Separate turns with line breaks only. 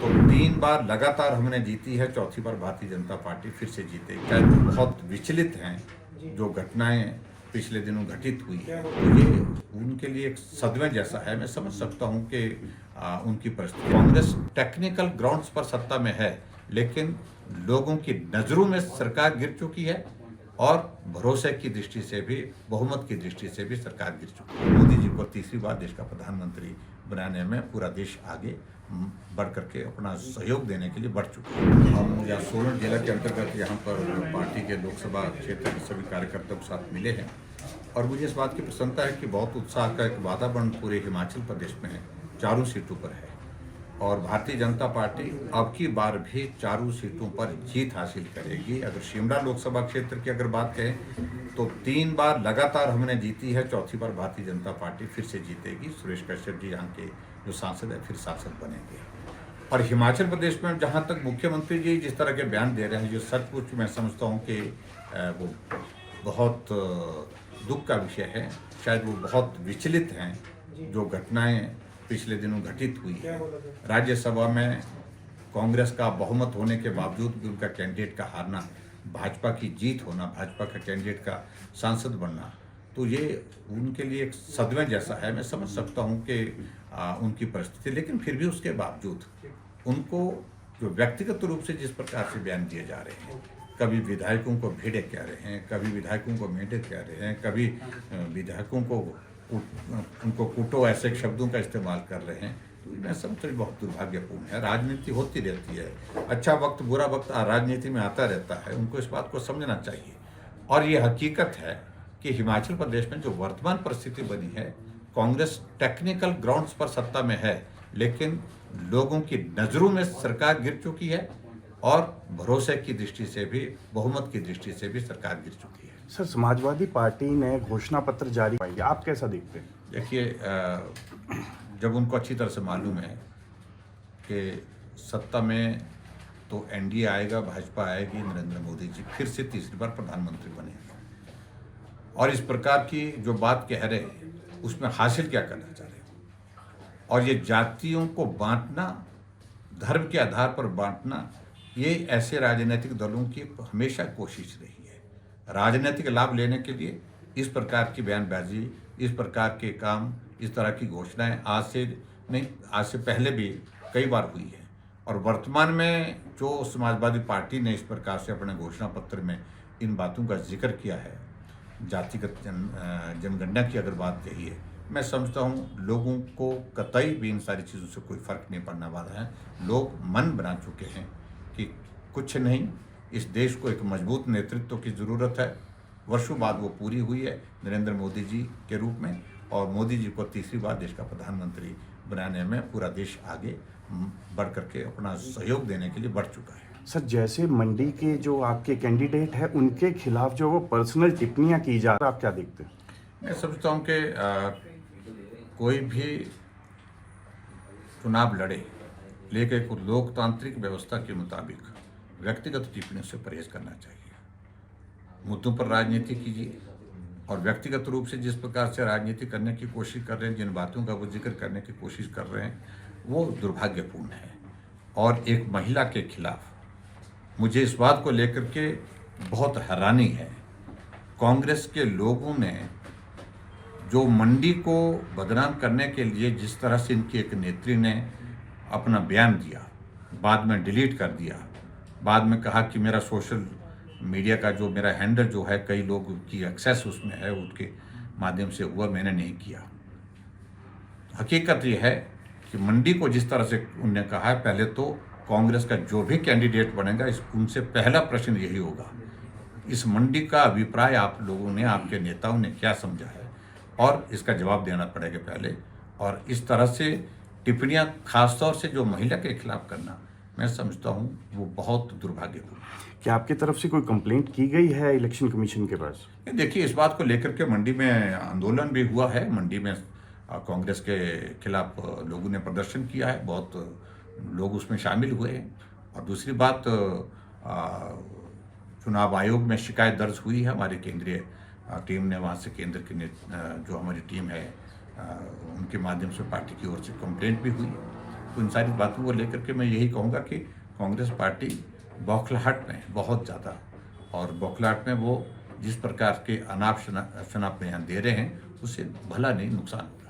तो 3 बार लगातार हमने जीती है, चौथी बार भारतीय जनता पार्टी फिर से जीतेगी। शायद बहुत विचलित हैं जो घटनाएं पिछले दिनों घटित हुई है, तो ये उनके लिए एक सदमे जैसा है। मैं समझ सकता हूं कि उनकी परिस्थिति, कांग्रेस टेक्निकल ग्राउंड्स पर सत्ता में है, लेकिन लोगों की नजरों में सरकार गिर चुकी है और भरोसे की दृष्टि से भी, बहुमत की दृष्टि से भी सरकार गिर चुकी है। मोदी जी को तीसरी बार देश का प्रधानमंत्री बनाने में पूरा देश आगे बढ़ करके अपना सहयोग देने के लिए बढ़ चुका है। हम यहाँ सोलन जिला के अंतर्गत यहाँ पर पार्टी के लोकसभा क्षेत्र के सभी कार्यकर्ताओं के साथ मिले हैं और मुझे इस बात की प्रसन्नता है कि बहुत उत्साह का एक वातावरण पूरे हिमाचल प्रदेश में है, चारों सीटों पर है और भारतीय जनता पार्टी अब की बार भी चारों सीटों पर जीत हासिल करेगी। अगर शिमला लोकसभा क्षेत्र की अगर बात करें तो 3 बार लगातार हमने जीती है, चौथी बार भारतीय जनता पार्टी फिर से जीतेगी। सुरेश कश्यप जी यहाँ के जो सांसद है फिर सांसद बनेंगे। और हिमाचल प्रदेश में जहाँ तक मुख्यमंत्री जी जिस तरह के बयान दे रहे हैं, जो सचमुच मैं समझता हूँ कि वो बहुत दुख का विषय है। शायद वो बहुत विचलित हैं जो घटनाएं पिछले दिनों घटित हुई है। राज्यसभा में कांग्रेस का बहुमत होने के बावजूद भी उनका कैंडिडेट का हारना, भाजपा की जीत होना, भाजपा का कैंडिडेट का सांसद बनना, तो ये उनके लिए एक सदमे जैसा है। मैं समझ सकता हूँ कि उनकी परिस्थिति, लेकिन फिर भी उसके बावजूद उनको जो व्यक्तिगत रूप से जिस प्रकार से बयान दिए जा रहे हैं, कभी विधायकों को भेड़े कह रहे हैं, कभी विधायकों को मेंढक कह रहे हैं, कभी विधायकों को उनको कूटो ऐसे शब्दों का इस्तेमाल कर रहे हैं, तो मैं समझता हूँ बहुत दुर्भाग्यपूर्ण है। राजनीति होती रहती है, अच्छा वक्त बुरा वक्त राजनीति में आता रहता है, उनको इस बात को समझना चाहिए। और ये हकीकत है कि हिमाचल प्रदेश में जो वर्तमान परिस्थिति बनी है, कांग्रेस टेक्निकल ग्राउंड्स पर सत्ता में है, लेकिन लोगों की नजरों में सरकार गिर चुकी है और भरोसे की दृष्टि से भी, बहुमत की दृष्टि से भी सरकार गिर चुकी है।
सर, समाजवादी पार्टी ने घोषणा पत्र जारी किया, आप कैसा देखते हैं?
देखिए, जब उनको अच्छी तरह से मालूम है कि सत्ता में तो एनडीए आएगा, भाजपा आएगी, नरेंद्र मोदी जी फिर से तीसरी बार प्रधानमंत्री बनेंगे और इस प्रकार की जो बात कह रहे हैं उसमें हासिल क्या करना चाह रहे हैं, और ये जातियों को बांटना, धर्म के आधार पर बांटना, ये ऐसे राजनीतिक दलों की हमेशा कोशिश रही है। राजनीतिक लाभ लेने के लिए इस प्रकार की बयानबाजी, इस प्रकार के काम, इस तरह की घोषणाएं आज से नहीं, आज से पहले भी कई बार हुई है। और वर्तमान में जो समाजवादी पार्टी ने इस प्रकार से अपने घोषणा पत्र में इन बातों का जिक्र किया है, जातिगत जनगणना की अगर बात कही है, मैं समझता हूँ लोगों को कतई भी इन सारी चीज़ों से कोई फर्क नहीं पड़ने वाला है। लोग मन बना चुके हैं कि कुछ नहीं, इस देश को एक मजबूत नेतृत्व की ज़रूरत है। वर्षों बाद वो पूरी हुई है नरेंद्र मोदी जी के रूप में, और मोदी जी को तीसरी बार देश का प्रधानमंत्री बनाने में पूरा देश आगे बढ़ करके अपना सहयोग देने के लिए बढ़ चुका है।
सर, जैसे मंडी के जो आपके कैंडिडेट है उनके खिलाफ जो वो पर्सनल टिप्पणियां की जा रही है, आप क्या देखते हैं?
मैं समझता हूँ कि कोई भी चुनाव लड़े, लेकिन लोकतांत्रिक व्यवस्था के मुताबिक व्यक्तिगत टिप्पणियों से परहेज करना चाहिए। मुद्दों पर राजनीति कीजिए, और व्यक्तिगत रूप से जिस प्रकार से राजनीति करने की कोशिश कर रहे हैं, जिन बातों का वो जिक्र करने की कोशिश कर रहे हैं, वो दुर्भाग्यपूर्ण है। और एक महिला के खिलाफ मुझे इस बात को लेकर के बहुत हैरानी है, कांग्रेस के लोगों ने जो मंडी को बदनाम करने के लिए जिस तरह से इनकी एक नेत्री ने अपना बयान दिया, बाद में डिलीट कर दिया, बाद में कहा कि मेरा सोशल मीडिया का जो मेरा हैंडल जो है, कई लोग की एक्सेस उसमें है, उसके माध्यम से हुआ, मैंने नहीं किया। हकीकत ये है कि मंडी को जिस तरह से उन्होंने कहा है, पहले तो कांग्रेस का जो भी कैंडिडेट बनेगा, उनसे पहला प्रश्न यही होगा, इस मंडी का अभिप्राय आप लोगों ने, आपके नेताओं ने क्या समझा है, और इसका जवाब देना पड़ेगा पहले। और इस तरह से टिप्पणियां खासतौर से जो महिला के खिलाफ करना, मैं समझता हूं वो बहुत दुर्भाग्यपूर्ण है।
क्या आपकी तरफ से कोई कंप्लेंट की गई है इलेक्शन कमीशन के पास?
देखिए, इस बात को लेकर के मंडी में आंदोलन भी हुआ है। मंडी में कांग्रेस के खिलाफ लोगों ने प्रदर्शन किया है, बहुत लोग उसमें शामिल हुए हैं। और दूसरी बात, चुनाव आयोग में शिकायत दर्ज हुई है, हमारी केंद्रीय टीम ने वहाँ से, केंद्र की जो हमारी टीम है उनके माध्यम से पार्टी की ओर से कंप्लेंट भी हुई। उन सारी बातों को लेकर के मैं यही कहूँगा कि कांग्रेस पार्टी बौखलाहट में बहुत ज़्यादा, और बौखलाहट में वो जिस प्रकार के अनाप शनाप बयान दे रहे हैं उससे भला नहीं नुकसान हो रहा है।